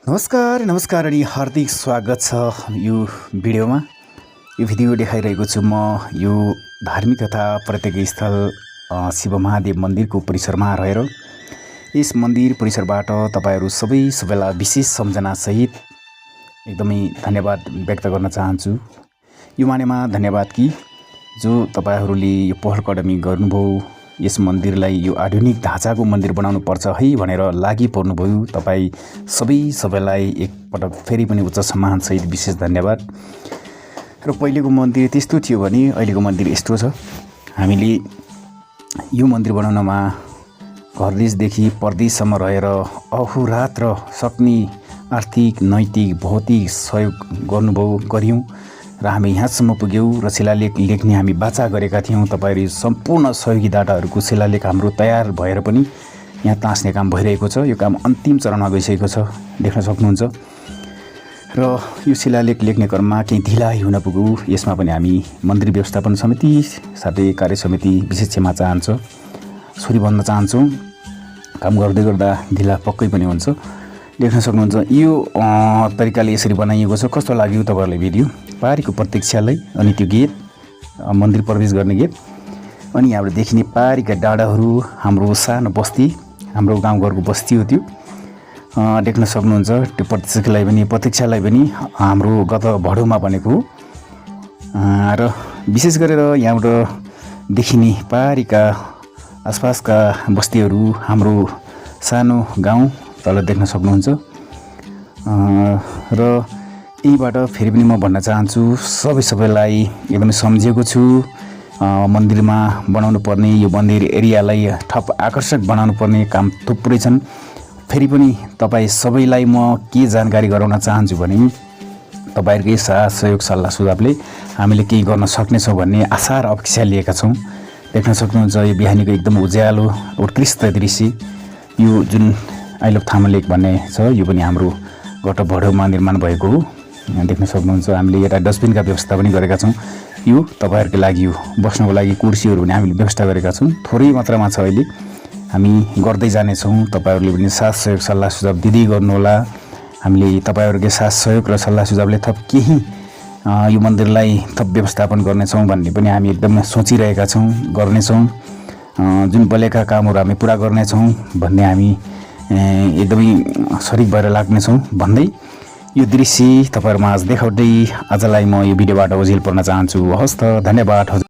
नमस्कार अनि हार्दिक स्वागत छ यो भिडियोमा। यो भिडियो देखाइरहेको छु म यो धार्मिक तथा पर्यटकीय स्थल शिव महादेव मन्दिरको परिसरमा रहेर। यस मन्दिर परिसरबाट तपाईहरु सबैलाई विशेष सम्झना सहित एकदमै धन्यवाद व्यक्त गर्न चाहन्छु। यो मानेमा धन्यवाद कि जो तपाईहरुले यो पहल कदमी गर्नुभयो, यस मन्दिरलाई यो आधुनिक ढाँचाको मन्दिर बनाउनु पर्छ है भनेर लागि पर्नुभयो। तपाई सबैलाई एकपटक फेरि पनि उच्च सम्मान सहित विशेष धन्यवाद। र पहिलेको मन्दिर त्यस्तो थियो भने अहिलेको मन्दिर यस्तो छ। हामीले यो मन्दिर बनाउनमा घरदेशदेखि परदेशसम्म रहेर अहोरात्र सक्ने आर्थिक, नैतिक, भौतिक सहयोग गर्यौं र हामी यहाँसम्म पुग्यौं र शिलालेख लेख्ने हामी बाचा गरेका थियौं। तपाईहरु सम्पूर्ण सहयोगी दाताहरुको शिलालेख हाम्रो तयार भएर पनि यहाँ टाँस्ने काम भइरहेको छ। यो काम अन्तिम चरणमा गइसकेको छ, देख्न सक्नुहुन्छ। र यो शिलालेख लेख्ने क्रममा केही ढिलाइ हुन पुग्यो। यसमा पनि हामी मन्दिर व्यवस्थापन समिति साथै कार्य समिति विशेष क्षमा चाहन्छ, सरी भन्न चाहन्छौँ। काम गर्दै गर्दा ढिला पक्कै पनि हुन्छ, देख्न सक्नुहुन्छ। यो तरिकाले यसरी बनाइएको छ। कस्तो लाग्यो तपाईहरुलाई भिडियो? पारीको प्रतीक्षालय अनि त्यो गेट, मन्दिर प्रवेश गर्ने गेट, अनि यहाँबाट देखिने पारीका डाँडाहरू, हाम्रो सानो बस्ती, हाम्रो गाउँघरको बस्ती हो त्यो, देख्न सक्नुहुन्छ। त्यो प्रतीक्षालय पनि हाम्रो गत भडौमा बनेको हो। र विशेष गरेर यहाँबाट देखिने पारीका आसपासका बस्तीहरू, हाम्रो सानो गाउँ तल देख्न सक्नुहुन्छ। र यहीबाट फेरि पनि म भन्न चाहन्छु, सबैलाई एकदमै सम्झेको छु। मन्दिरमा बनाउनु पर्ने यो मन्दिर एरियालाई थप आकर्षक बनाउनु पर्ने काम थुप्रै छन्। फेरि पनि तपाई सबैलाई म के जानकारी गराउन चाहन्छु भने तपाईहरुकै साथ सहयोग सल्लाह सुझावले हामीले केही गर्न सक्नेछौँ भन्ने आशा र अपेक्षा लिएका छौँ। देख्न सक्नुहुन्छ यो बिहानीको एकदम उज्यालो उत्कृष्ट दृश्य। यो जुन आई लभ थामा लेक भन्ने छ, यो पनि हाम्रो गत भडौमा निर्माण भएको हो, देख्न सक्नुहुन्छ। हामीले एउटा डस्टबिनका व्यवस्था पनि गरेका छौँ। यो तपाईहरुको लागि हो, बस्नको लागि कुर्सीहरू पनि हामीले व्यवस्था गरेका छौँ। थोरै मात्रामा छ अहिले, हामी गर्दै जानेछौँ। तपाईहरुले पनि साथ सहयोग सल्लाह सुझाव दिँदै गर्नुहोला। हामीले तपाईहरुकै साथ सहयोग र सल्लाह सुझावले थप केही यो मन्दिरलाई थप व्यवस्थापन गर्नेछौँ भन्ने पनि हामी एकदम सोचिरहेका छौँ, गर्नेछौँ। जुन बलेका कामहरू हामी पुरा गर्नेछौँ भन्ने हामी एकदमै सरिक भएर लाग्नेछौँ भन्दै यो दृश्य तपाईहरुमा आज देखाउँदै आजलाई म यो भिडियोबाट ओझेल पर्न चाहन्छु। हस्त, धन्यवाद।